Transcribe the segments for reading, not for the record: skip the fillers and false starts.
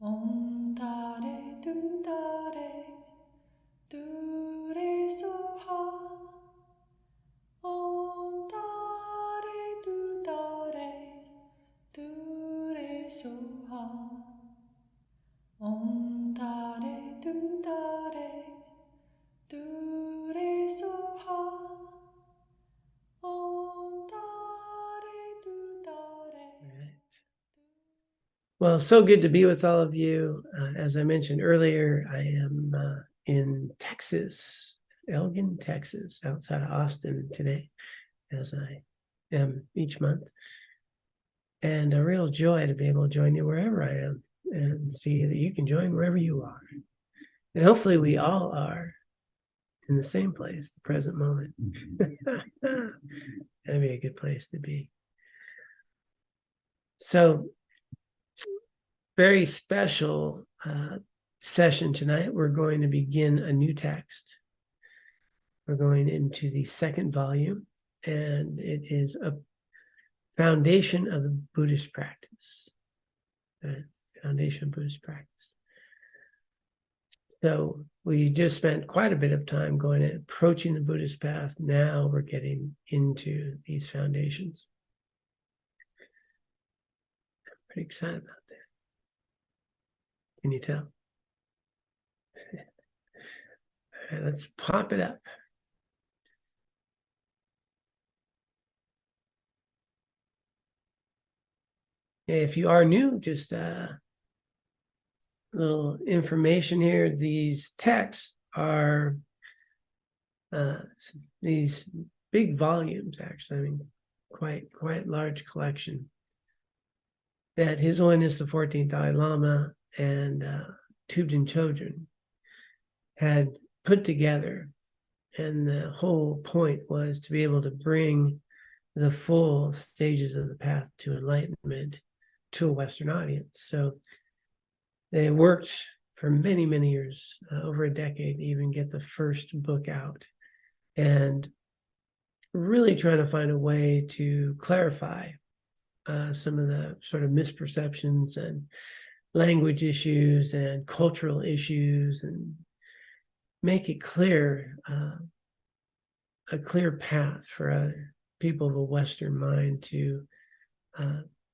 Om Tare Tu Tare Tu Re Soha. Om Tare Tu Tare Tu Re Soha. Om Tare Tu Tare Tu Re Soha. Om Tare Tu Tare. Well, so good to be with all of you. As I mentioned earlier, I am in Texas, Elgin, Texas, outside of Austin today, as I am each month. And a real joy to be able to join you wherever I am and see that you can join wherever you are. And hopefully we all are in the same place, the present moment. That'd be a good place to be. So, very special session tonight. We're going to begin a new text. We're going into the second volume, and it is a foundation of the Buddhist practice. Foundation of Buddhist practice. So we just spent quite a bit of time going and approaching the Buddhist path. Now we're getting into these foundations. I'm pretty excited about that. Can you tell? All right, let's pop it up. If you are new, just a little information here. These texts are these big volumes, actually. I mean, quite large collection that His Holiness the 14th Dalai Lama and Thubten Chodron had put together. And the whole point was to be able to bring the full stages of the path to enlightenment to a Western audience. So they worked for many, many years, over a decade, to even get the first book out, and really trying to find a way to clarify some of the sort of misperceptions and language issues and cultural issues, and make it clear, a clear path for people of a Western mind to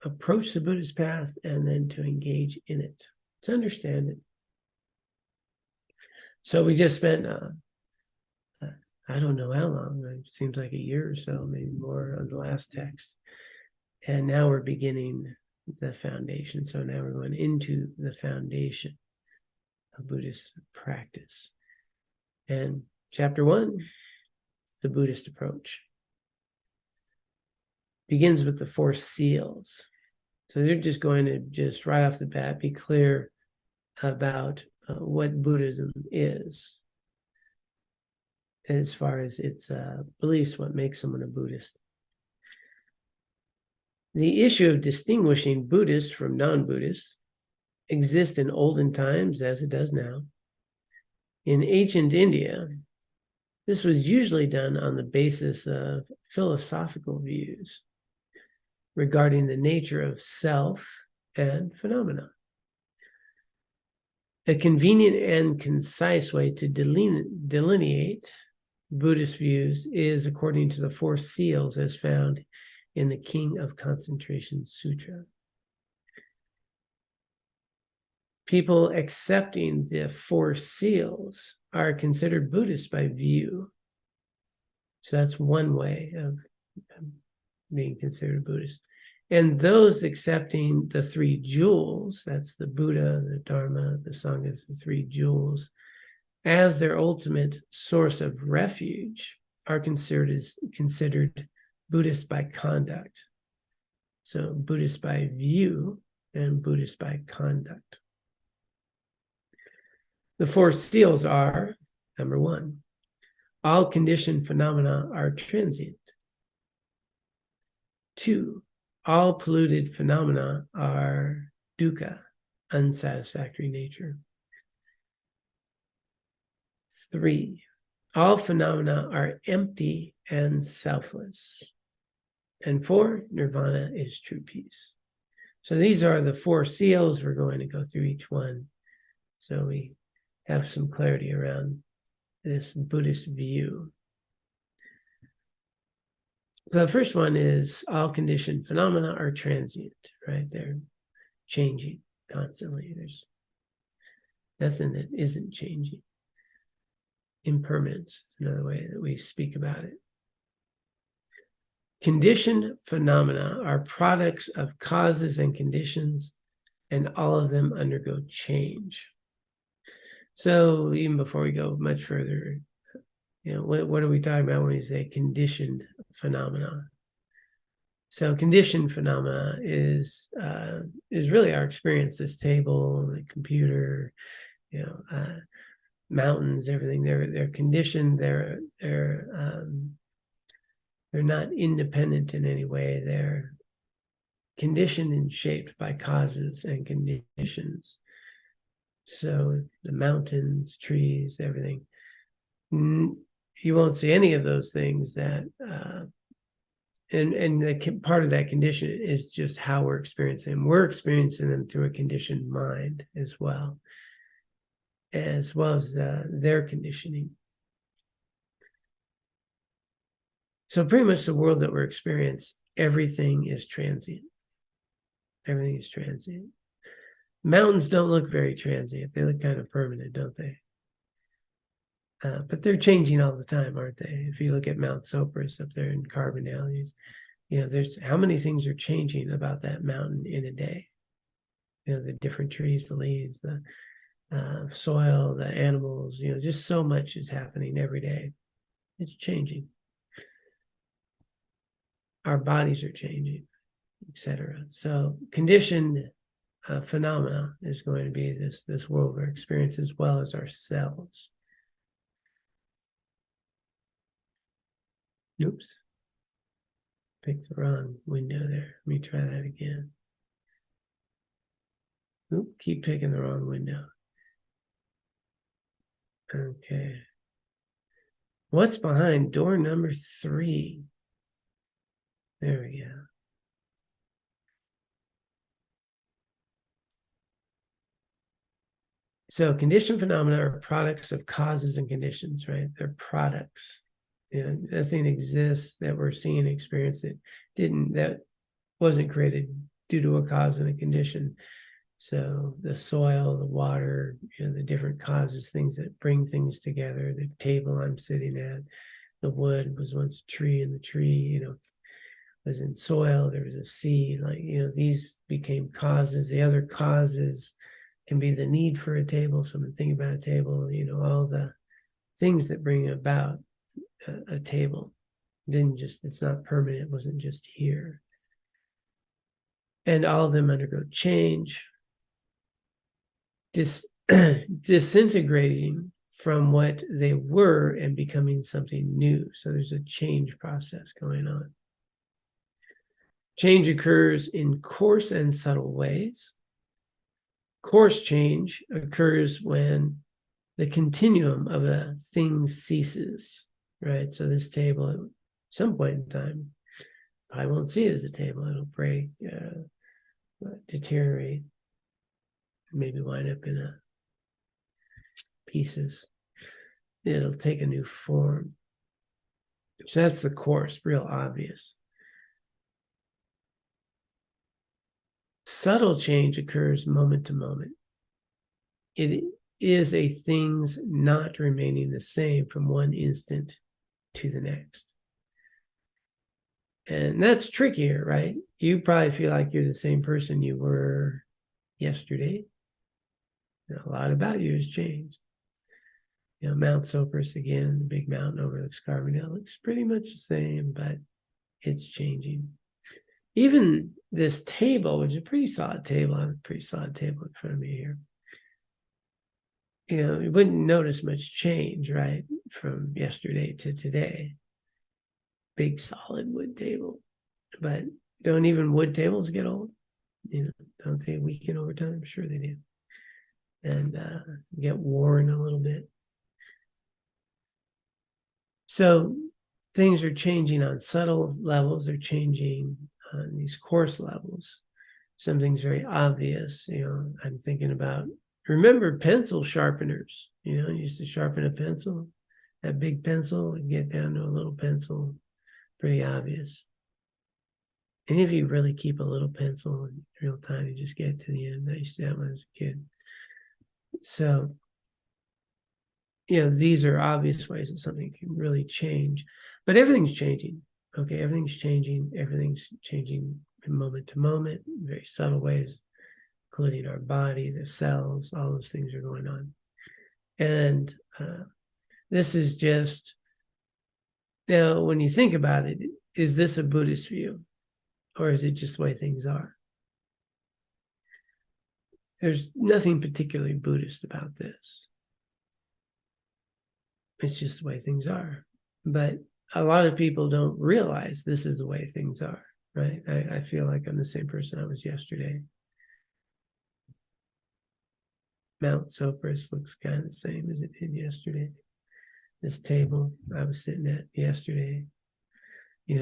approach the Buddhist path and then to engage in it, to understand it. So we just spent, I don't know how long, it seems like a year or so, maybe more, on the last text. And now we're beginning the foundation. So now we're going into the foundation of Buddhist practice. And chapter 1, the Buddhist approach, begins with the 4 seals. So they're just going to just right off the bat be clear about what Buddhism is, as far as its beliefs, what makes someone a Buddhist. The issue of distinguishing Buddhists from non-Buddhists exists in olden times as it does now. In ancient India, this was usually done on the basis of philosophical views regarding the nature of self and phenomena. A convenient and concise way to delineate Buddhist views is according to the 4 seals as found in the King of Concentration Sutra. People accepting the 4 seals are considered Buddhist by view. So that's one way of being considered Buddhist. And those accepting the 3 jewels, that's the Buddha, the Dharma, the Sangha, the 3 jewels, as their ultimate source of refuge, are considered Buddhist by conduct. So Buddhist by view and Buddhist by conduct. The 4 seals are, number 1, all conditioned phenomena are transient. 2, all polluted phenomena are dukkha, unsatisfactory nature. 3, all phenomena are empty and selfless. And 4, nirvana is true peace. So these are the 4 seals. We're going to go through each one, so we have some clarity around this Buddhist view. So the first one is all conditioned phenomena are transient, right? They're changing constantly. There's nothing that isn't changing. Impermanence is another way that we speak about it. Conditioned phenomena are products of causes and conditions, and all of them undergo change. So even before we go much further, what are we talking about when we say conditioned phenomena? So conditioned phenomena is really our experience. This table, the computer, mountains, everything. They're conditioned. They're not independent in any way. They're conditioned and shaped by causes and conditions. So the mountains, trees, everything. You won't see any of those things that, and the part of that condition is just how we're experiencing them. We're experiencing them through a conditioned mind as well as their conditioning. So pretty much the world that we're experiencing, everything is transient. Everything is transient. Mountains don't look very transient. They look kind of permanent, don't they? But they're changing all the time, aren't they? If you look at Mount Sopris up there in Carbondale, there's how many things are changing about that mountain in a day. The different trees, the leaves, the soil, the animals, just so much is happening every day. It's changing. Our bodies are changing, etc. So conditioned phenomena is going to be this world we're experiencing, as well as ourselves. Oops. Picked the wrong window there. Let me try that again. Oop, keep picking the wrong window. Okay. What's behind door number 3? There we go. So conditioned phenomena are products of causes and conditions, right? They're products. Nothing exists that we're seeing and experiencing that wasn't created due to a cause and a condition. So the soil, the water, the different causes, things that bring things together. The table I'm sitting at, the wood was once a tree, and the tree, was in soil. There was a seed. These became causes. The other causes can be the need for a table. Someone think about a table. All the things that bring about a table. It's not permanent. It wasn't just here. And all of them undergo change, disintegrating from what they were and becoming something new. So there's a change process going on. Change occurs in coarse and subtle ways. Coarse change occurs when the continuum of a thing ceases, right? So this table, at some point in time, I won't see it as a table. It'll break, deteriorate, maybe wind up in pieces. It'll take a new form. So that's the coarse, real obvious. Subtle change occurs moment to moment. It is a thing's not remaining the same from one instant to the next. And that's trickier, right? You probably feel like you're the same person you were yesterday. A lot about you has changed. Mount Sopris again, the big mountain overlooks Carbondale, looks pretty much the same, but it's changing. Even this table, which is a pretty solid table, I have a pretty solid table in front of me here. You wouldn't notice much change, right, from yesterday to today. Big solid wood table. But don't even wood tables get old? Don't they weaken over time? Sure they do. And get worn a little bit. So things are changing on subtle levels. They're changing on these coarse levels. something's very obvious. I'm thinking about, remember pencil sharpeners, you used to sharpen a pencil, that big pencil, and get down to a little pencil, pretty obvious. Any of you really keep a little pencil and real tiny, just get to the end? I used to have when I was a kid. So, these are obvious ways that something can really change, but everything's changing. Okay, everything's changing moment to moment, in very subtle ways, including our body, the cells, all those things are going on. And this is just, now, when you think about it, is this a Buddhist view? Or is it just the way things are? There's nothing particularly Buddhist about this. It's just the way things are. But a lot of people don't realize this is the way things are, right? I feel like I'm the same person I was yesterday. Mount Sopris looks kind of the same as it did yesterday. This table I was sitting at yesterday.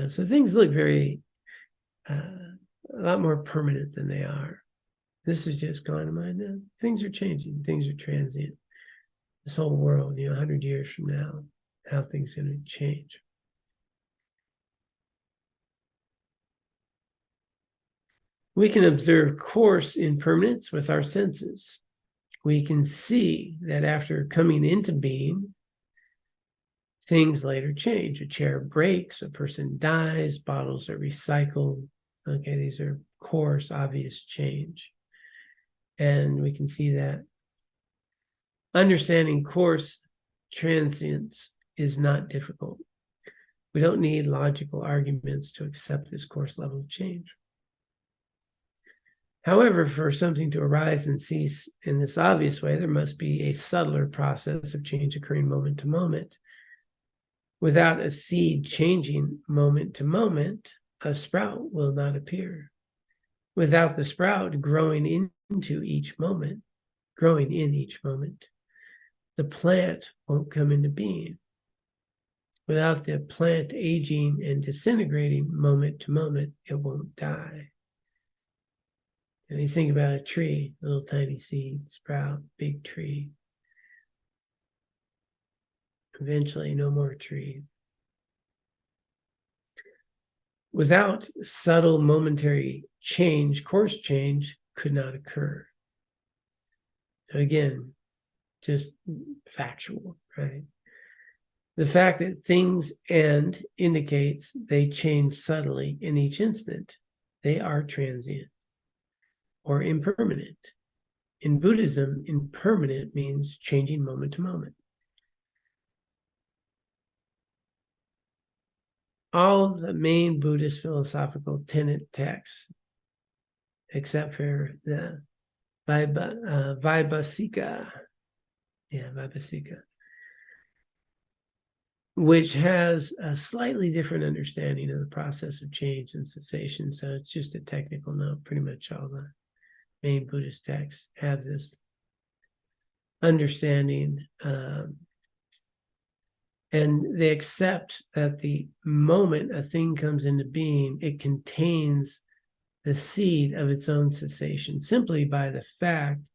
So things look very, a lot more permanent than they are. This is just gone in mind now. Things are changing. Things are transient. This whole world, 100 years from now, how things are going to change. We can observe course impermanence with our senses. We can see that after coming into being, things later change. A chair breaks, a person dies, bottles are recycled. Okay, these are course, obvious change. And we can see that understanding course transience is not difficult. We don't need logical arguments to accept this course level of change. However, for something to arise and cease in this obvious way, there must be a subtler process of change occurring moment to moment. Without a seed changing moment to moment, a sprout will not appear. Without the sprout growing in each moment, the plant won't come into being. Without the plant aging and disintegrating moment to moment, it won't die. And you think about a tree, a little tiny seed, sprout, big tree. Eventually, no more tree. Without subtle momentary change, course change could not occur. Again, just factual, right? The fact that things end indicates they change subtly in each instant. They are transient or impermanent. In Buddhism, impermanent means changing moment to moment. All the main Buddhist philosophical tenet texts, except for the Vaibhasika, which has a slightly different understanding of the process of change and cessation. So it's just a technical note. Pretty much all the main Buddhist texts have this understanding. And they accept that the moment a thing comes into being, it contains the seed of its own cessation simply by the fact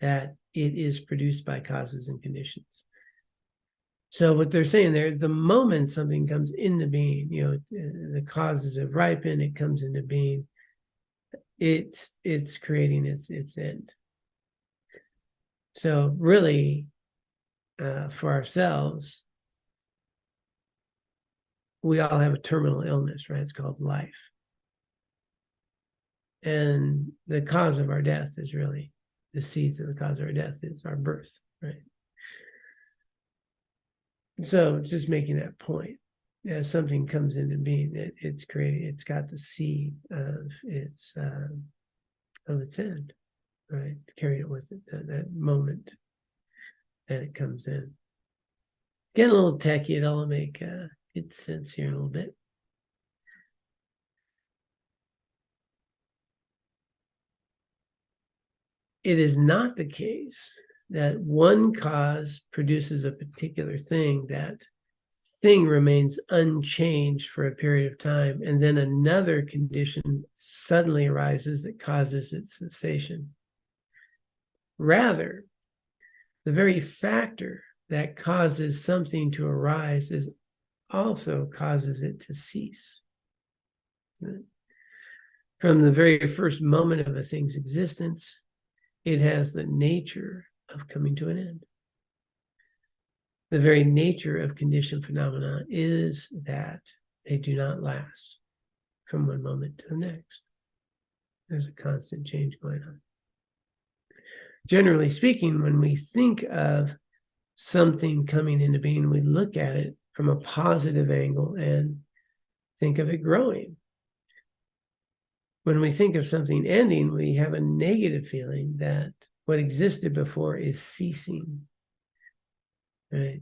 that it is produced by causes and conditions. So what they're saying there, the moment something comes into being, the causes have ripened, it comes into being, it's creating its end. So really, for ourselves, we all have a terminal illness, right? It's called life. And the cause of our death is really, the seeds of the cause of our death is our birth, right? So just making that point, as something comes into being, it's created, it's got the seed of its end, right? Carrying it with it, that moment that it comes in. Getting a little techie, it'll make good sense here in a little bit. It is not the case that one cause produces a particular thing that thing remains unchanged for a period of time, and then another condition suddenly arises that causes its cessation. Rather, the very factor that causes something to arise also causes it to cease. From the very first moment of a thing's existence, it has the nature of coming to an end. The very nature of conditioned phenomena is that they do not last from one moment to the next. There's a constant change going on. Generally speaking, when we think of something coming into being, we look at it from a positive angle and think of it growing. When we think of something ending, we have a negative feeling that what existed before is ceasing. Right?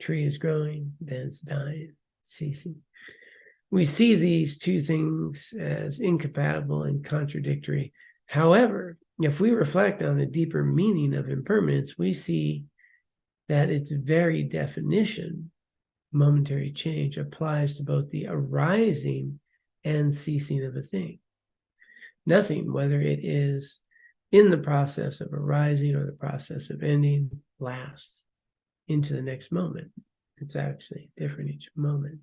A tree is growing, then it's dying, ceasing. We see these two things as incompatible and contradictory. However, if we reflect on the deeper meaning of impermanence, we see that its very definition, momentary change, applies to both the arising and ceasing of a thing. Nothing, whether it is in the process of arising or the process of ending, lasts into the next moment. It's actually different each moment,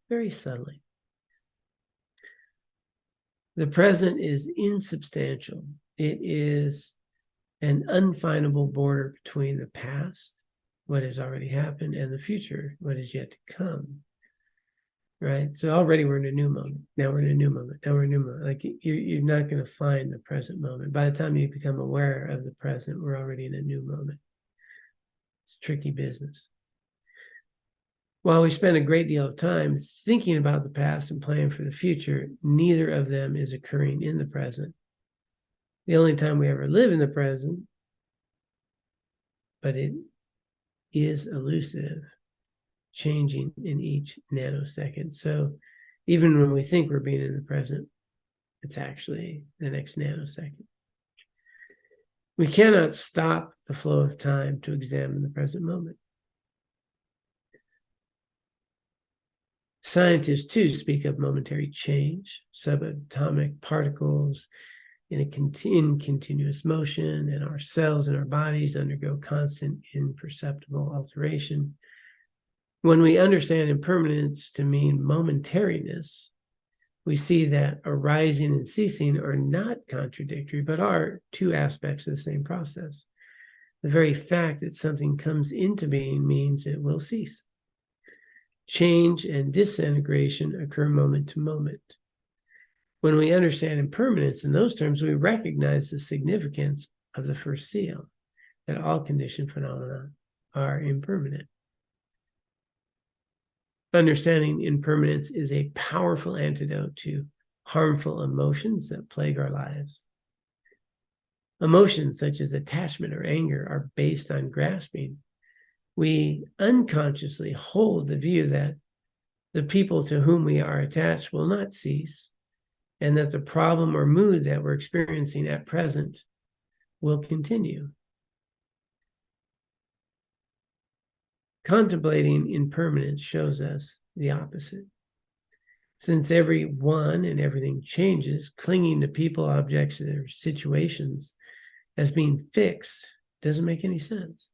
very subtly. The present is insubstantial. It is an unfindable border between the past, what has already happened, and the future, what is yet to come. Right? So already we're in a new moment. Now we're in a new moment. Now we're in a new moment. Like you're not going to find the present moment. By the time you become aware of the present, we're already in a new moment. It's tricky business. While we spend a great deal of time thinking about the past and planning for the future, neither of them is occurring in the present. The only time we ever live in the present, but it is elusive, changing in each nanosecond. So even when we think we're being in the present, it's actually the next nanosecond. We cannot stop the flow of time to examine the present moment. Scientists, too, speak of momentary change, subatomic particles in continuous motion, and our cells in our bodies undergo constant imperceptible alteration. When we understand impermanence to mean momentariness, we see that arising and ceasing are not contradictory, but are two aspects of the same process. The very fact that something comes into being means it will cease. Change and disintegration occur moment to moment. When we understand impermanence in those terms, we recognize the significance of the first seal, that all conditioned phenomena are impermanent. Understanding impermanence is a powerful antidote to harmful emotions that plague our lives. Emotions such as attachment or anger are based on grasping. We unconsciously hold the view that the people to whom we are attached will not cease, and that the problem or mood that we're experiencing at present will continue. Contemplating impermanence shows us the opposite. Since everyone and everything changes, clinging to people, objects, or situations as being fixed doesn't make any sense.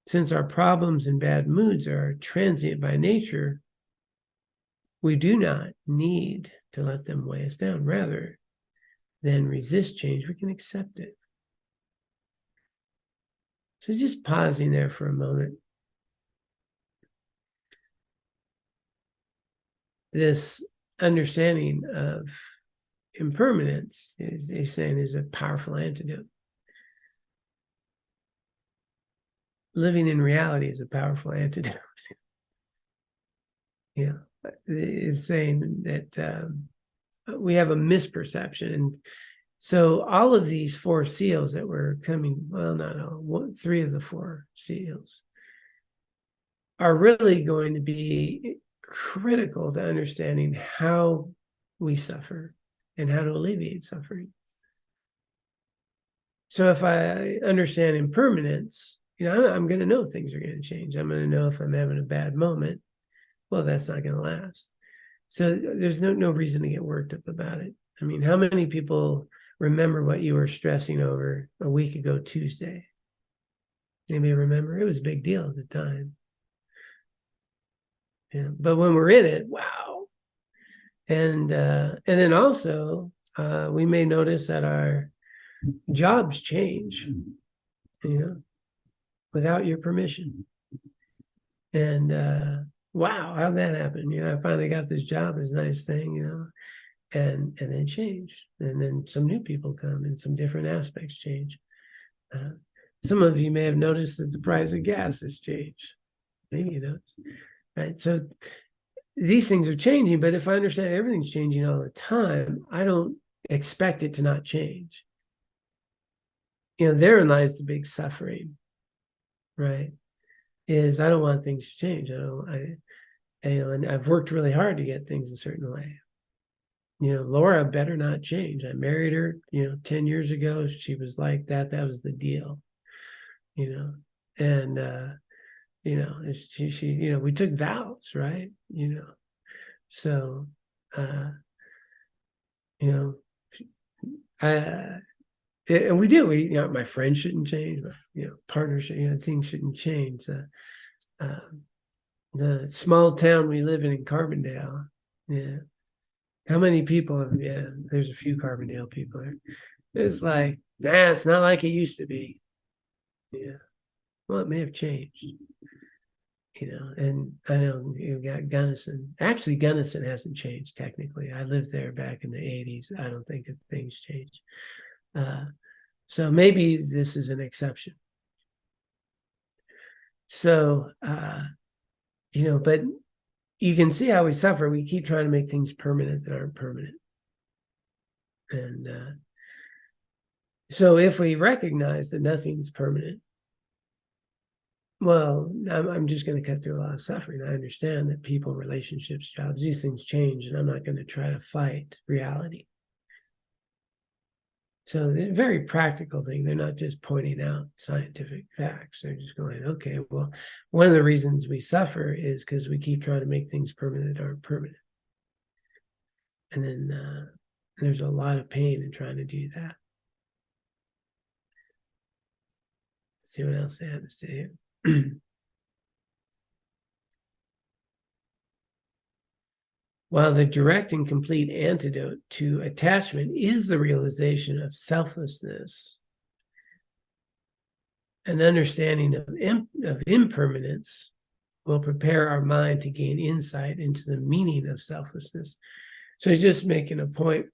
Since our problems and bad moods are transient by nature, we do not need to let them weigh us down. Rather than resist change, we can accept it. So just pausing there for a moment. This understanding of impermanence is saying is a powerful antidote. Living in reality is a powerful antidote. Yeah, it's saying that we have a misperception. And so all of these four seals that were coming, well, not all, three of the four seals are really going to be critical to understanding how we suffer and how to alleviate suffering. So if I understand impermanence, I'm going to know things are going to change. I'm going to know if I'm having a bad moment. well, that's not going to last. So there's no reason to get worked up about it. I mean, how many people remember what you were stressing over a week ago Tuesday? Anybody remember? It was a big deal at the time. Yeah, but when we're in it, wow. And then also we may notice that our jobs change, without your permission. And wow, how'd that happen? I finally got this job, this nice thing, and then change. And then some new people come and some different aspects change. Some of you may have noticed that the price of gas has changed. Maybe you noticed, right? So these things are changing, but if I understand everything's changing all the time, I don't expect it to not change. Therein lies the big suffering, right? Is I don't want things to change. And I've worked really hard to get things a certain way. Laura better not change. I married her, 10 years ago. She was like that. That was the deal, and, she, we took vows, right? So, and we do. My friends shouldn't change. Partnership, things shouldn't change. The small town we live in Carbondale, yeah. How many people have, there's a few Carbondale people there. It's like, it's not like it used to be. Yeah. Well, it may have changed. And I know you've got Gunnison. Actually, Gunnison hasn't changed technically. I lived there back in the 80s. I don't think that things changed. So maybe this is an exception. So, but you can see how we suffer. We keep trying to make things permanent that aren't permanent. And so if we recognize that nothing's permanent, well, I'm just going to cut through a lot of suffering. I understand that people, relationships, jobs, these things change, and I'm not going to try to fight reality. So they're a very practical thing. They're not just pointing out scientific facts. They're just going, okay, well, one of the reasons we suffer is because we keep trying to make things permanent that aren't permanent. And then there's a lot of pain in trying to do that. Let's see what else they have to say. While the direct and complete antidote to attachment is the realization of selflessness, an understanding of impermanence will prepare our mind to gain insight into the meaning of selflessness. So he's just making a point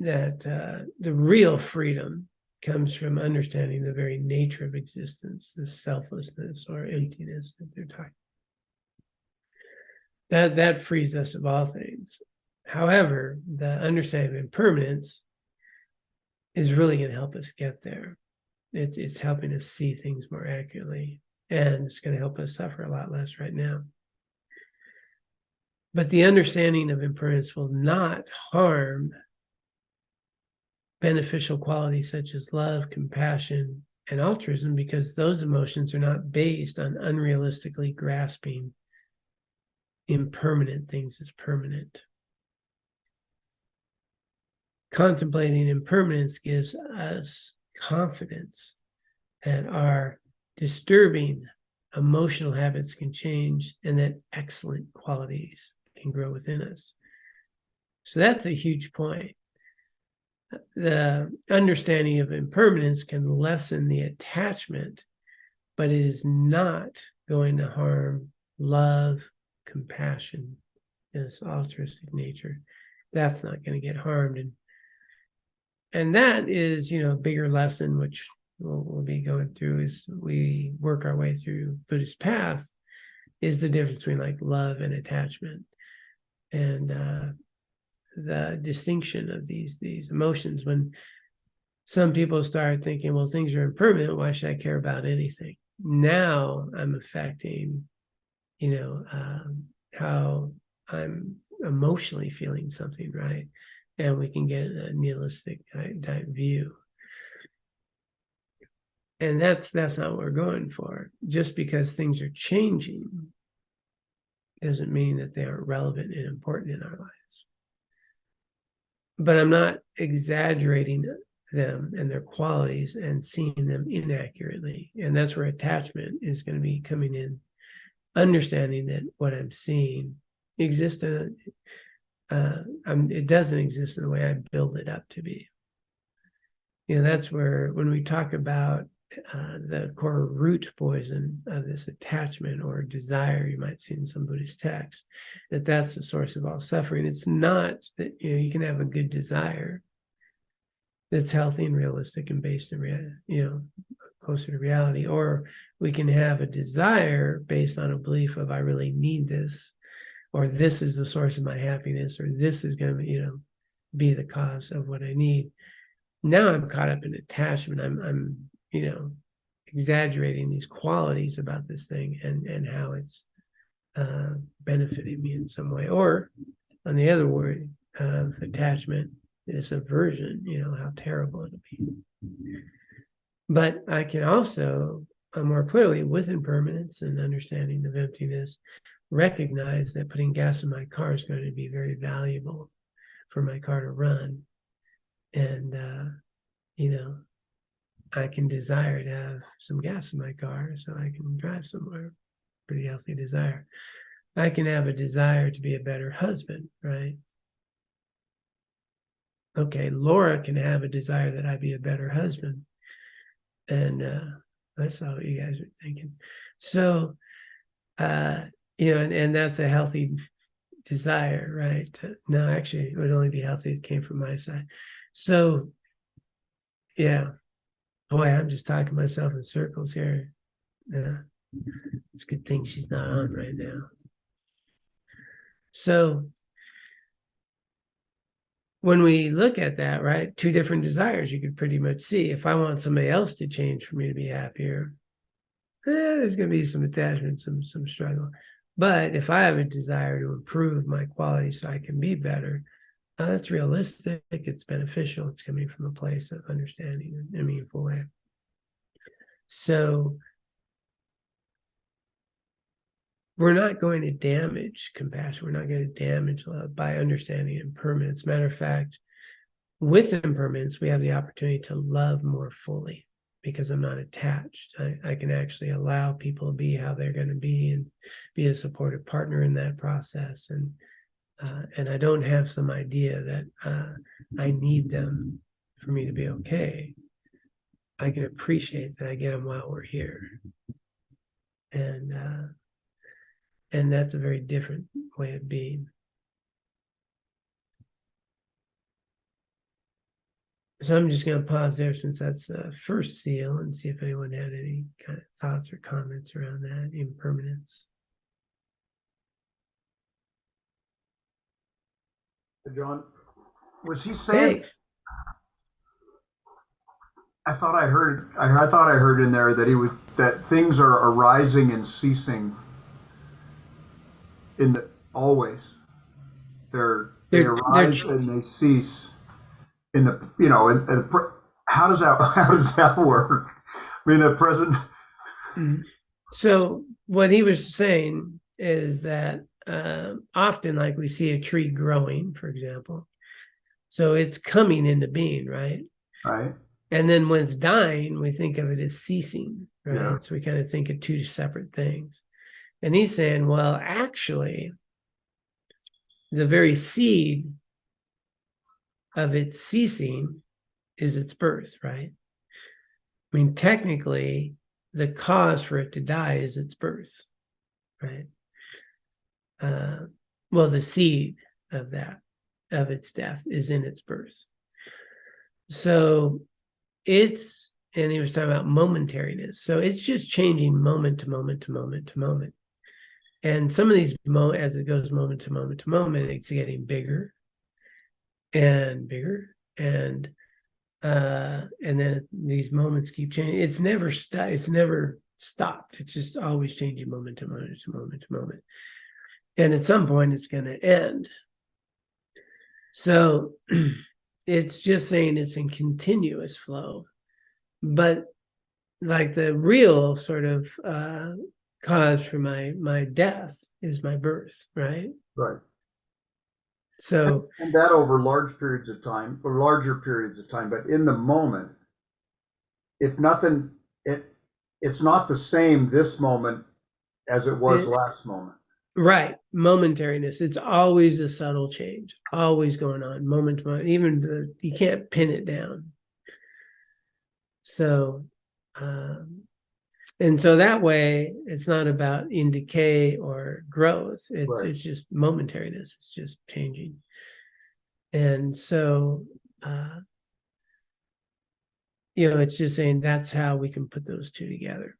that the real freedom comes from understanding the very nature of existence, the selflessness or emptiness that they're talking. That frees us of all things. However, the understanding of impermanence is really going to help us get there. It's helping us see things more accurately, and it's going to help us suffer a lot less right now. But the understanding of impermanence will not harm beneficial qualities such as love, compassion, and altruism, because those emotions are not based on unrealistically grasping impermanent things as permanent. Contemplating impermanence gives us confidence that our disturbing emotional habits can change and that excellent qualities can grow within us. So that's a huge point. The understanding of impermanence can lessen the attachment, but it is not going to harm love, compassion, and its altruistic nature. That's not going to get harmed. And that is, a bigger lesson, which we'll be going through as we work our way through Buddhist path, is the difference between like love and attachment. And the distinction of these emotions. When some people start thinking, well, things are impermanent, why should I care about anything? Now I'm affecting, how I'm emotionally feeling something, right? And we can get a nihilistic type view. And that's not what we're going for. Just because things are changing doesn't mean that they aren't relevant and important in our lives. But I'm not exaggerating them and their qualities and seeing them inaccurately. And that's where attachment is going to be coming in, understanding that what I'm seeing exists in it doesn't exist in the way I build it up to be. That's where, when we talk about the core root poison of this attachment or desire, you might see in some Buddhist texts, that's the source of all suffering. It's not that you can have a good desire that's healthy and realistic and based in closer to reality, or we can have a desire based on a belief of I really need this, or this is the source of my happiness, or this is going to be the cause of what I need. Now I'm caught up in attachment. I'm exaggerating these qualities about this thing and how it's benefiting me in some way. Or on the other word of attachment, this aversion, how terrible it'll be. But I can also more clearly, with impermanence and understanding of emptiness, recognize that putting gas in my car is going to be very valuable for my car to run. And, I can desire to have some gas in my car so I can drive somewhere. Pretty healthy desire. I can have a desire to be a better husband, right? Okay, Laura can have a desire that I be a better husband. And I saw what you guys were thinking. So, and that's a healthy desire, right? No, actually, it would only be healthy if it came from my side. So, yeah. Boy, I'm just talking myself in circles here. It's a good thing she's not on right now. So when we look at that, right, two different desires, you could pretty much see. If I want somebody else to change for me to be happier, there's going to be some attachment, some struggle. But if I have a desire to improve my quality so I can be better, that's realistic. It's beneficial. It's coming from a place of understanding in a meaningful way. So we're not going to damage compassion. We're not going to damage love by understanding impermanence. Matter of fact, with impermanence, we have the opportunity to love more fully because I'm not attached. I can actually allow people to be how they're going to be and be a supportive partner in that process. And I don't have some idea that I need them for me to be okay. I can appreciate that I get them while we're here. And that's a very different way of being. So I'm just going to pause there since that's the first seal and see if anyone had any kind of thoughts or comments around that impermanence. John, was he saying? Hey. I thought I heard in there that things are arising and ceasing always. They arise and they cease in the how does that work? I mean, at present. So what he was saying is that often, like we see a tree growing, for example, so it's coming into being, right? Right. And then when it's dying, we think of it as ceasing, right? Yeah. So we kind of think of two separate things. And he's saying, well, actually, the very seed of its ceasing is its birth, right? I mean, technically, the cause for it to die is its birth, right? Well, the seed of its death is in its birth. So and he was talking about momentariness. So it's just changing moment to moment to moment to moment. And some of these, as it goes moment to moment to moment, it's getting bigger and bigger. And then these moments keep changing. It's never stopped. It's just always changing moment to moment to moment to moment. And at some point, it's going to end. So it's just saying it's in continuous flow. But like the real sort of cause for my death is my birth, right? Right. So, and that over large periods of time, or larger periods of time, but in the moment, if nothing, it's not the same this moment as it was last moment. Right. Momentariness. It's always a subtle change, always going on, moment to moment. Even you can't pin it down. So, and so that way, it's not about in decay or growth. It's just momentariness. It's just changing. And so, it's just saying that's how we can put those two together.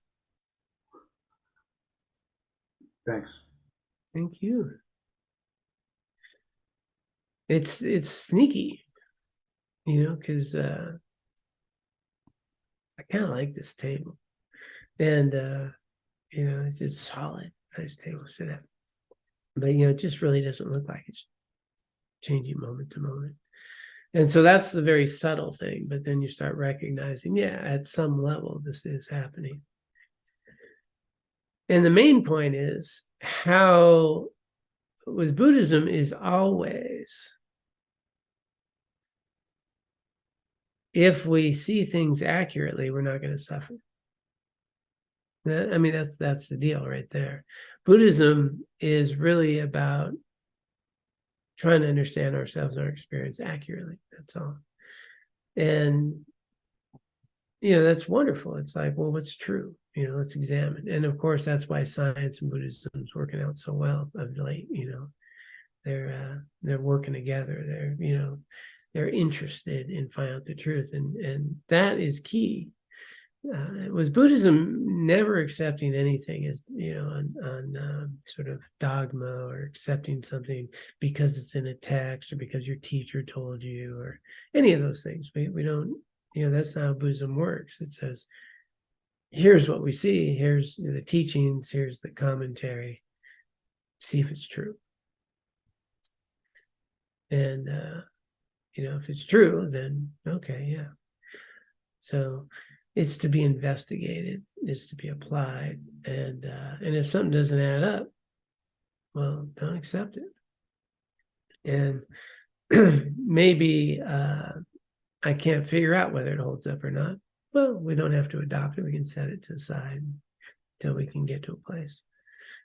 Thanks. Thank you. It's sneaky, because I kind of like this table, and it's just solid, nice table to sit at. But it just really doesn't look like it's changing moment to moment. And so that's the very subtle thing. But then you start recognizing, at some level, this is happening. And the main point is how with Buddhism is always, if we see things accurately, we're not going to suffer. That's the deal right there. Buddhism is really about trying to understand ourselves and our experience accurately. That's all. And, that's wonderful. It's like, well, what's true? Let's examine. And of course, that's why science and Buddhism is working out so well of late. They're working together. They're interested in finding out the truth, and that is key. Was Buddhism never accepting anything as on sort of dogma, or accepting something because it's in a text or because your teacher told you, or any of those things. We don't, that's not how Buddhism works. It says, here's what we see, here's the teachings, here's the commentary, see if it's true. And if it's true, then okay, yeah. So it's to be investigated, it's to be applied, and if something doesn't add up, well, don't accept it. And maybe I can't figure out whether it holds up or not. Well, we don't have to adopt it. We can set it to the side until we can get to a place.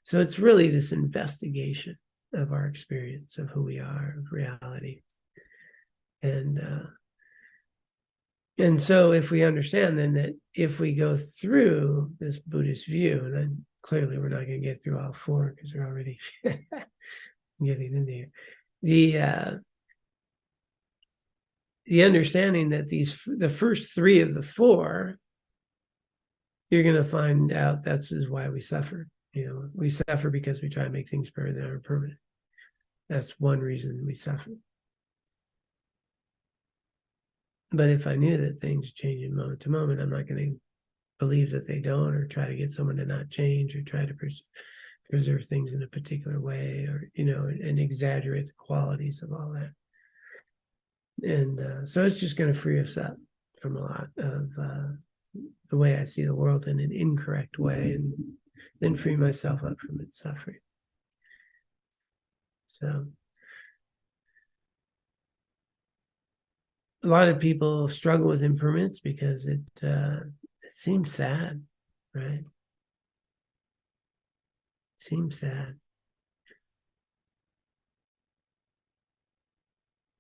So it's really this investigation of our experience, of who we are, of reality. And so if we understand then that if we go through this Buddhist view, and then clearly we're not going to get through all four because we're already getting in there. The understanding that the first three of the four, you're going to find out that's why we suffer. We suffer because we try to make things better than are permanent. That's one reason we suffer. But if I knew that things change in moment to moment, I'm not going to believe that they don't, or try to get someone to not change, or try to preserve things in a particular way, or, and exaggerate the qualities of all that. And so it's just going to free us up from a lot of the way I see the world in an incorrect way, and then free myself up from its suffering. So a lot of people struggle with impermanence because it seems sad, right? It seems sad.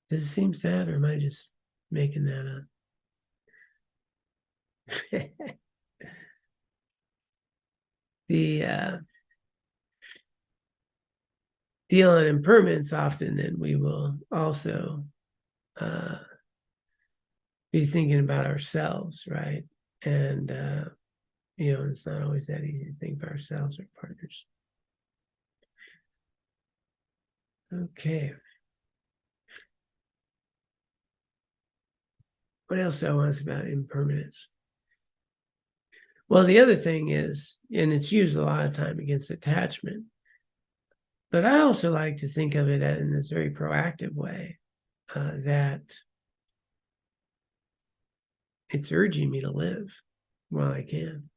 Does it seem sad, or am I just making that up? The deal on impermanence, often then we will also be thinking about ourselves, right? And it's not always that easy to think about ourselves or partners. Okay. What else do I want to say about impermanence? Well, the other thing is, and it's used a lot of time against attachment, but I also like to think of it in this very proactive way, that it's urging me to live while I can.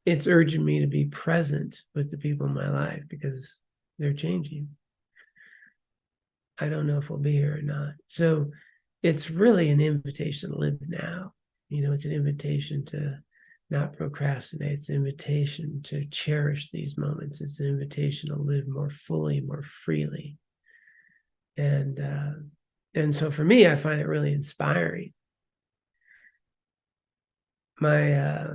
it's urging me to be present with the people in my life because they're changing. I don't know if we'll be here or not. So it's really an invitation to live now. It's an invitation to not procrastinate. It's an invitation to cherish these moments. It's an invitation to live more fully, more freely. And so for me, I find it really inspiring. My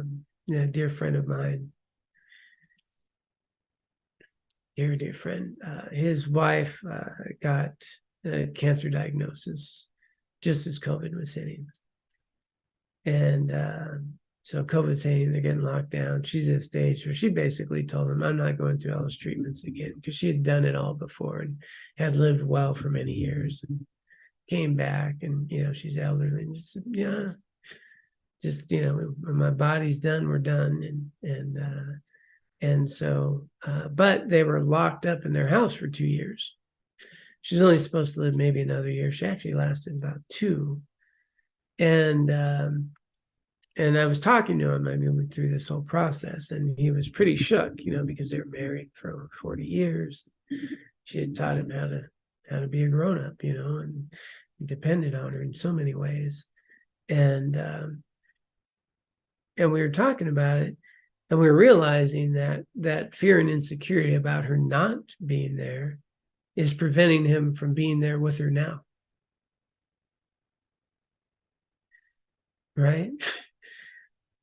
dear friend of mine, dear friend, his wife got a cancer diagnosis just as COVID was hitting. And so COVID's hitting, they're getting locked down. She's at a stage where she basically told him, I'm not going through all those treatments again, because she had done it all before and had lived well for many years and came back. And, she's elderly and just said, when my body's done, we're done. And so, but they were locked up in their house for 2 years. She's only supposed to live maybe another year. She actually lasted about 2. And I was talking to him, through this whole process, and he was pretty shook, because they were married for over 40 years. She had taught him how to be a grown-up, and depended on her in so many ways. And we were talking about it, and we were realizing that fear and insecurity about her not being there is preventing him from being there with her now. Right?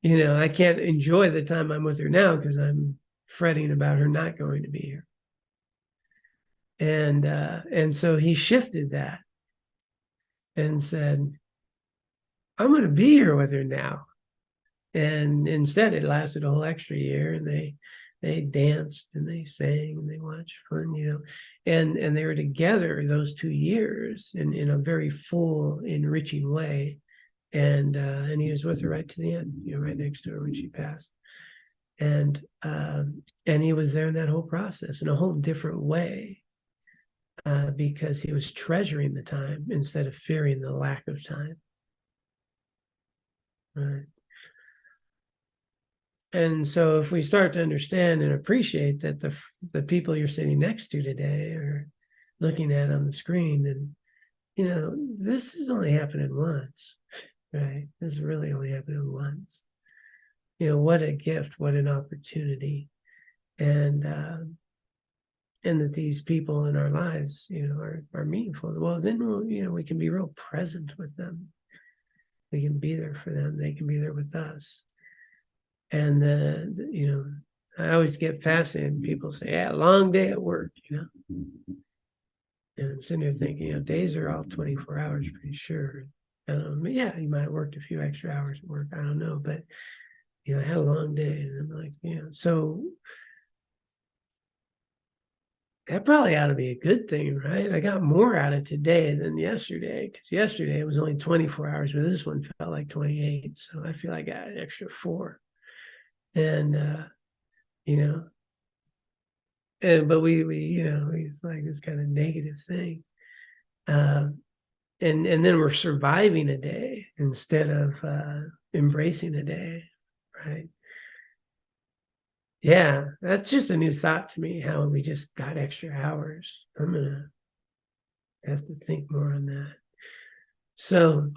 I can't enjoy the time I'm with her now because I'm fretting about her not going to be here. And so he shifted that and said, I'm going to be here with her now. And instead it lasted a whole extra year, and they danced and they sang and they watched fun, and they were together those 2 years in a very full, enriching way. And he was with her right to the end, right next to her when she passed. And he was there in that whole process in a whole different way, because he was treasuring the time instead of fearing the lack of time. Right. And so if we start to understand and appreciate that the people you're sitting next to today or looking at on the screen, and this is only happening once. Right. This is really only happening once. What a gift, what an opportunity. And that these people in our lives, are meaningful. Well, then, we can be real present with them. We can be there for them. They can be there with us. And, I always get fascinated when people say, yeah, long day at work, And I'm sitting there thinking, days are all 24 hours, pretty sure. Yeah, you might have worked a few extra hours at work. I don't know, but I had a long day, and I'm like, so that probably ought to be a good thing, right? I got more out of today than yesterday, because yesterday it was only 24 hours, but this one felt like 28. So I feel like I got an extra 4, and but we it's like this kind of negative thing. And then we're surviving a day instead of embracing a day, right? Yeah, that's just a new thought to me, how we just got extra hours. I'm going to have to think more on that. So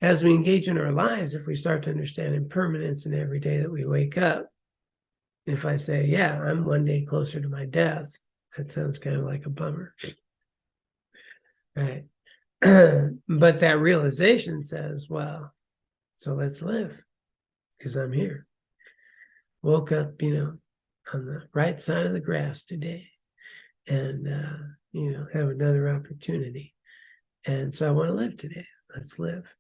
as we engage in our lives, if we start to understand impermanence in every day that we wake up, if I say, yeah, I'm one day closer to my death, that sounds kind of like a bummer. Right. But that realization says, well, so let's live, because I'm here. Woke up, on the right side of the grass today, and, have another opportunity. And so I want to live today. Let's live.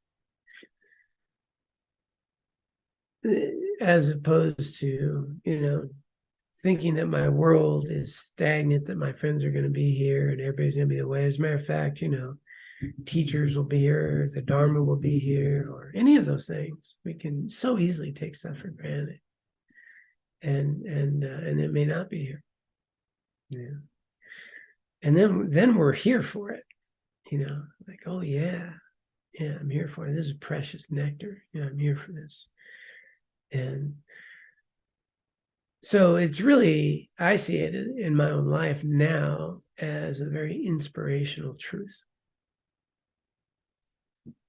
As opposed to, thinking that my world is stagnant, that my friends are going to be here and everybody's going to be away. As a matter of fact, teachers will be here, the Dharma will be here, or any of those things. We can so easily take stuff for granted, and it may not be here. Yeah. And then we're here for it. Like, oh yeah, I'm here for it. This is precious nectar. I'm here for this. And so it's really, I see it in my own life now as a very inspirational truth.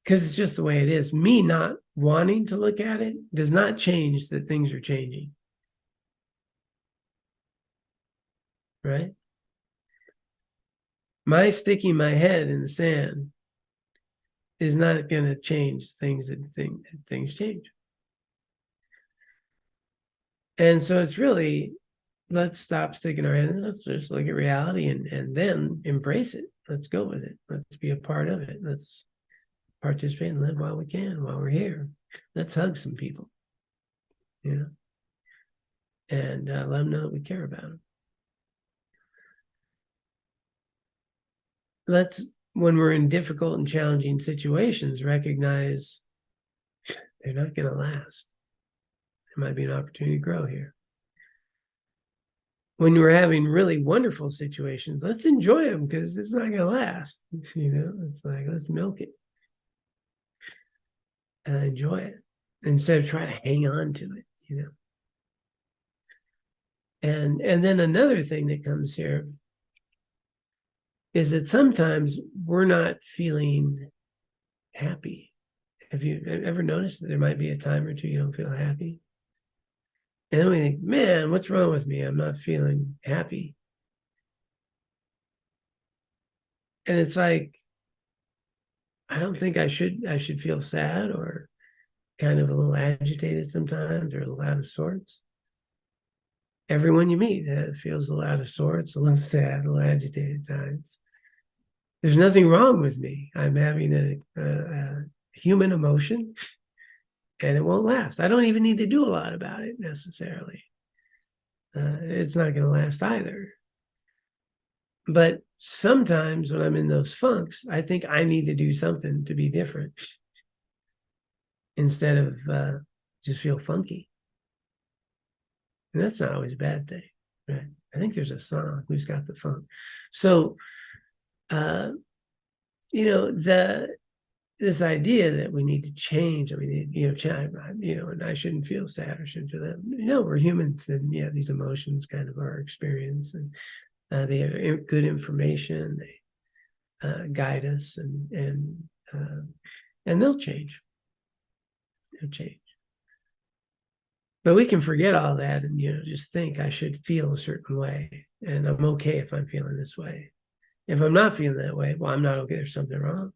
Because it's just the way it is. Me not wanting to look at it does not change that things are changing. Right? My sticking my head in the sand is not going to change things that things change. And so it's really, let's stop sticking our head in. Let's just look at reality and then embrace it. Let's go with it. Let's be a part of it. Let's participate and live while we can, while we're here. Let's hug some people, you know, and let them know that we care about them. Let's, when we're in difficult and challenging situations, recognize they're not going to last. There might be an opportunity to grow here. When we're having really wonderful situations, let's enjoy them because it's not going to last. You know, it's like, let's milk it. Enjoy it instead of trying to hang on to it, you know. And then another thing that comes here is that sometimes we're not feeling happy. Have you ever noticed that there might be a time or two you don't feel happy? And then we think, man, what's wrong with me? I'm not feeling happy. And it's like, I don't think I should feel sad or kind of a little agitated sometimes or a little out of sorts. Everyone you meet feels a little out of sorts, a little sad, a little agitated at times. There's nothing wrong with me. I'm having a human emotion, and it won't last. I don't even need to do a lot about it necessarily. It's not going to last either. But sometimes when I'm in those funks, I think I need to do something to be different instead of just feel funky. And that's not always a bad thing, right? I think there's a song, Who's Got the Funk? So, you know, this idea that we need to change, I mean, you know, and I shouldn't feel sad or shouldn't feel that. You know, we're humans, and yeah, these emotions kind of are experience, and they have good information. They guide us, and they'll change. They'll change. But we can forget all that and, you know, just think I should feel a certain way, and I'm okay if I'm feeling this way. If I'm not feeling that way, well, I'm not okay. There's something wrong.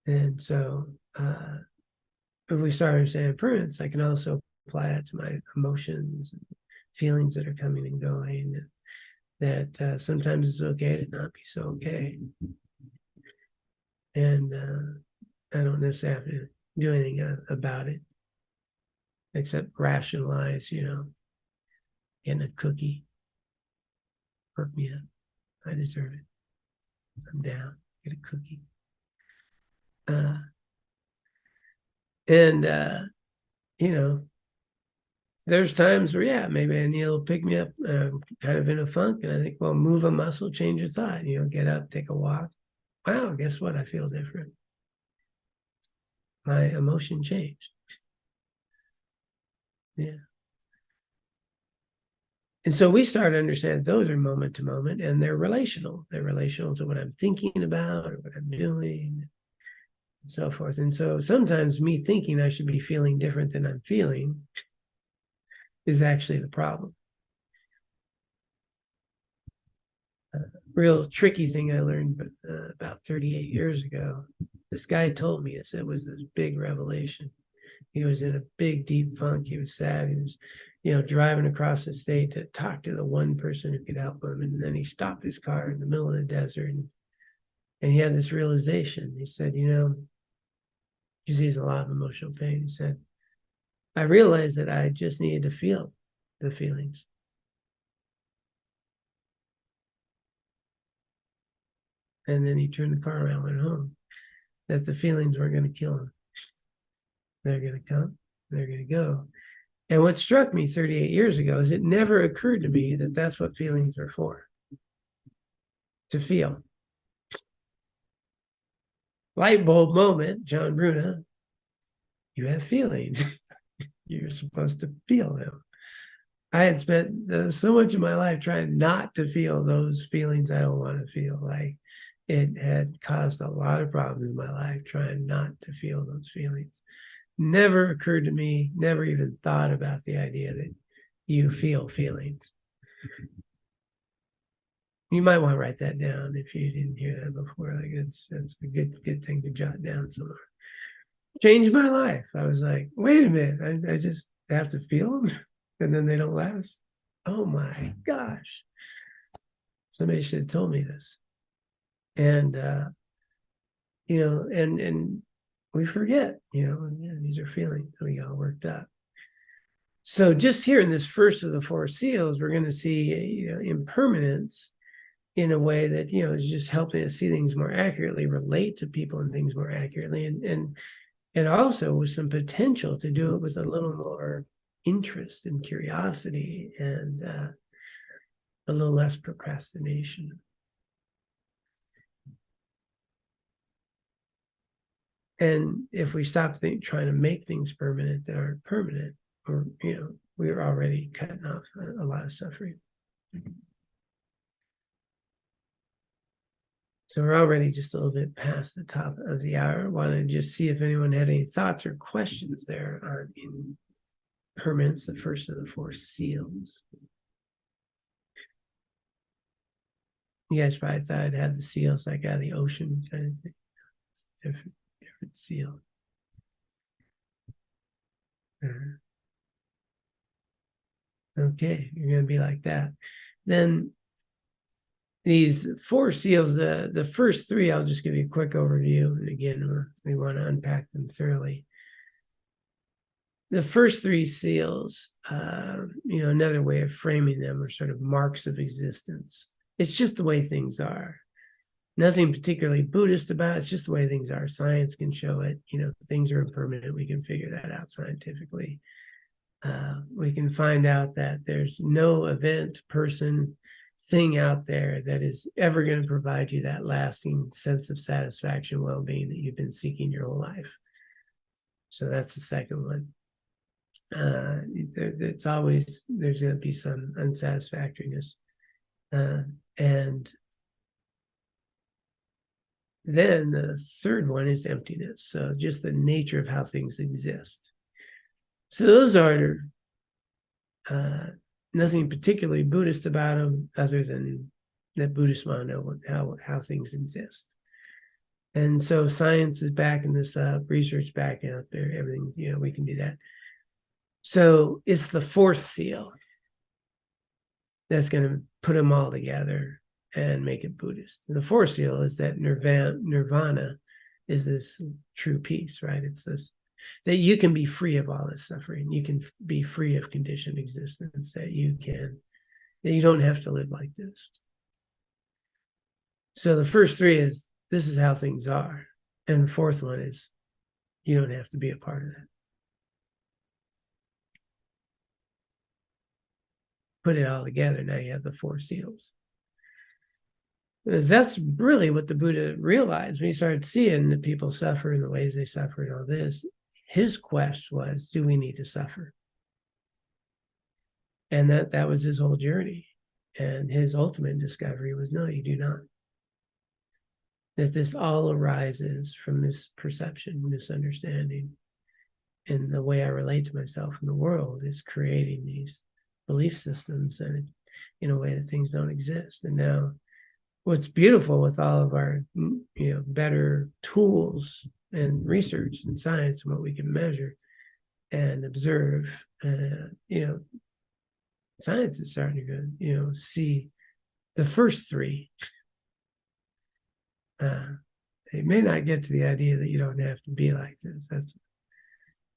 And so if we start understanding impermanence, I can also apply that to my emotions and feelings that are coming and going. And that sometimes it's okay to not be so okay. And I don't necessarily have to do anything about it, except rationalize, you know, getting a cookie, perk me up. I deserve it. I'm down. Get a cookie. You know, there's times where, yeah, maybe I need a little pick me up, kind of in a funk. And I think, well, move a muscle, change your thought, you know, get up, take a walk. Wow, guess what? I feel different. My emotion changed. Yeah. And so we start to understand those are moment to moment, and they're relational. They're relational to what I'm thinking about or what I'm doing, and so forth. And so sometimes me thinking I should be feeling different than I'm feeling is actually the problem. Real tricky thing I learned about 38 years ago. This guy told me, it was this big revelation. He was in a big, deep funk. He was sad. He was, you know, driving across the state to talk to the one person who could help him. And then he stopped his car in the middle of the desert, and he had this realization. He said, you know, because he has a lot of emotional pain. He said, I realized that I just needed to feel the feelings. And then he turned the car around and went home. That the feelings weren't going to kill him. They're going to come. They're going to go. And what struck me 38 years ago is it never occurred to me that that's what feelings are for. To feel. Light bulb moment, John Bruna. You have feelings. You're supposed to feel them. I had spent so much of my life trying not to feel those feelings I don't want to feel. Like it had caused a lot of problems in my life trying not to feel those feelings. Never occurred to me, never even thought about the idea that you feel feelings. You might want to write that down if you didn't hear that before. Like that's a good thing to jot down somewhere. Changed my life. I was like, wait a minute, I just have to feel them and then they don't last. Oh my gosh. Somebody should have told me this. And and we forget, these are feelings. We got worked up. So just here in this first of the four seals, we're going to see, impermanence in a way that, is just helping us see things more accurately, relate to people and things more accurately, and also with some potential to do it with a little more interest and curiosity and a little less procrastination. And if we stop trying to make things permanent that aren't permanent, or, we're already cutting off a lot of suffering. So we're already just a little bit past the top of the hour. I want to just see if anyone had any thoughts or questions there on impermanence, the first of the four seals. You guys probably thought I'd have the seals like out of the ocean kind of thing. Different seal. Okay, you're going to be like that. Then these four seals, the first three, I'll just give you a quick overview. And again, we want to unpack them thoroughly. The first three seals, another way of framing them are sort of marks of existence. It's just the way things are. Nothing particularly Buddhist about it. It's just the way things are. Science can show it. Things are impermanent. We can figure that out scientifically. We can find out that there's no event, person, thing out there that is ever going to provide you that lasting sense of satisfaction, well-being that you've been seeking your whole life. So that's the second one. It's always, there's going to be some unsatisfactoriness. And then the third one is emptiness. So just the nature of how things exist. So those are nothing particularly Buddhist about them, other than that Buddhists want to know how things exist. And so science is backing this up, research backing up there, everything, we can do that. So it's the fourth seal that's going to put them all together and make it Buddhist. And the fourth seal is that nirvana is this true peace, right? It's this, that you can be free of all this suffering. You can be free of conditioned existence, that you don't have to live like this. So the first three is, this is how things are. And the fourth one is, you don't have to be a part of that. Put it all together, now you have the four seals. Because that's really what the Buddha realized when he started seeing that people suffer in the ways they suffer and all this. His quest was, do we need to suffer? And that was his whole journey. And his ultimate discovery was, no, you do not. That this all arises from this perception, misunderstanding. And the way I relate to myself in the world is creating these belief systems and in a way that things don't exist. And now what's beautiful with all of our better tools and research and science and what we can measure and observe, science is starting to see the first three. They may not get to the idea that you don't have to be like this. That's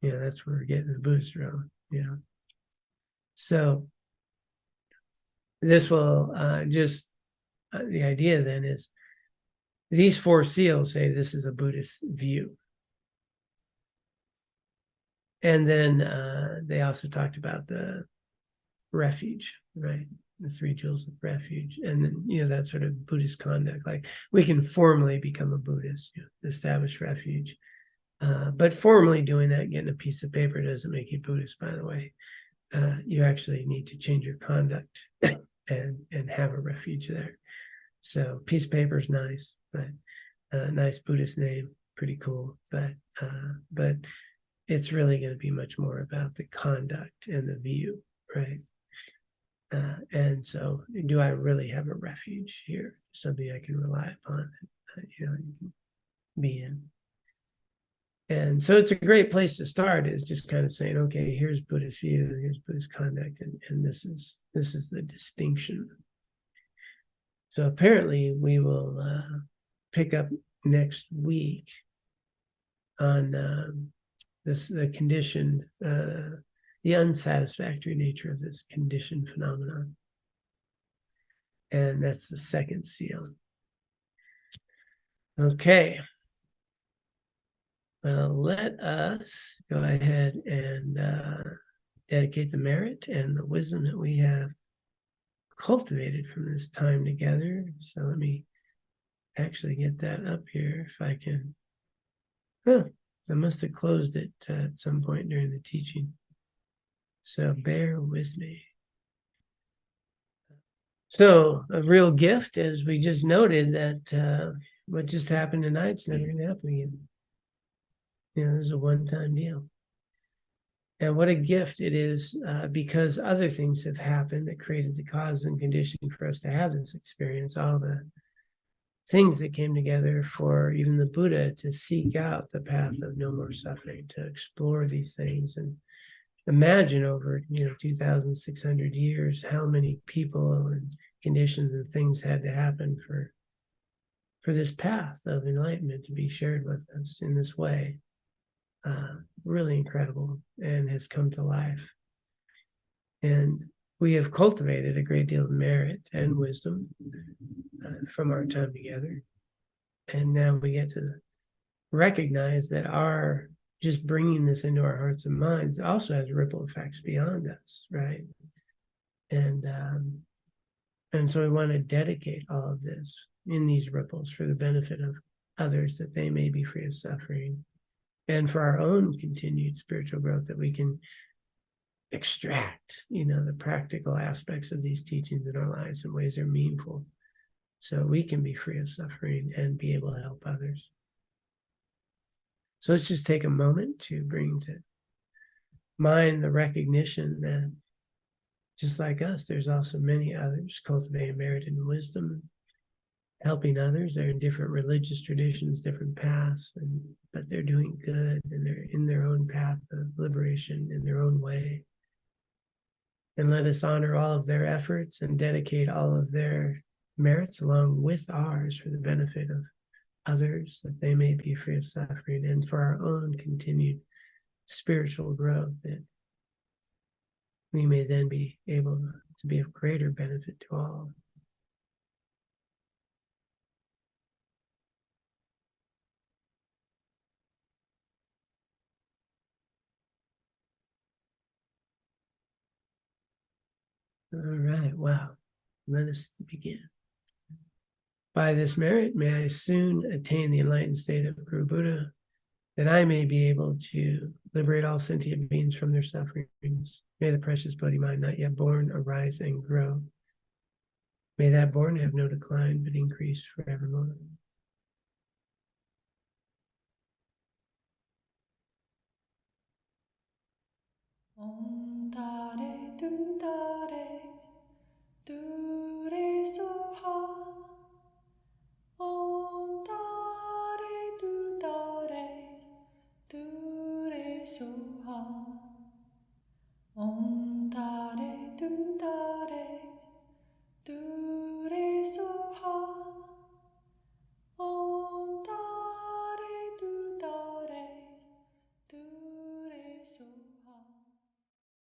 where we're getting the Buddhist realm. So this will the idea then is, these four seals say this is a Buddhist view. And then they also talked about the refuge, right? The three jewels of refuge. And then, that sort of Buddhist conduct, like we can formally become a Buddhist, establish refuge. But formally doing that, getting a piece of paper doesn't make you Buddhist, by the way. You actually need to change your conduct and have a refuge there. So piece of paper is nice, but nice Buddhist name, pretty cool. But it's really going to be much more about the conduct and the view, right? And so, do I really have a refuge here? Something I can rely upon, you can be in. And so it's a great place to start, is just kind of saying, okay, here's Buddhist view, here's Buddhist conduct, and this is the distinction. So apparently we will pick up next week on the conditioned, the unsatisfactory nature of this conditioned phenomenon. And that's the second seal. Okay. Well, let us go ahead and dedicate the merit and the wisdom that we have cultivated from this time together. So let me actually get that up here if I can. I must have closed it at some point during the teaching. So bear with me. So a real gift, as we just noted, that what just happened tonight's never going to happen again. This is a one-time deal. And what a gift it is, because other things have happened that created the cause and condition for us to have this experience. All the things that came together for even the Buddha to seek out the path of no more suffering, to explore these things. And imagine over 2,600 years how many people and conditions and things had to happen for this path of enlightenment to be shared with us in this way. Really incredible, and has come to life. And we have cultivated a great deal of merit and wisdom from our time together. And now we get to recognize that our just bringing this into our hearts and minds also has ripple effects beyond us, right? And so we want to dedicate all of this in these ripples for the benefit of others, that they may be free of suffering, and for our own continued spiritual growth, that we can extract, the practical aspects of these teachings in our lives in ways that are meaningful, so we can be free of suffering and be able to help others. So let's just take a moment to bring to mind the recognition that just like us, there's also many others cultivating merit and wisdom, helping others. They're in different religious traditions, different paths, but they're doing good, and they're in their own path of liberation in their own way. And let us honor all of their efforts and dedicate all of their merits along with ours for the benefit of others, that they may be free of suffering, and for our own continued spiritual growth, that we may then be able to be of greater benefit to all. All right, wow. Let us begin. By this merit, may I soon attain the enlightened state of Guru Buddha, that I may be able to liberate all sentient beings from their sufferings. May the precious Bodhi mind not yet born arise and grow. May that born have no decline, but increase forevermore. Om Tare Tu Tare Tu Re Soha. Om Tare Tu Tare Tu Re Soha. Om Tare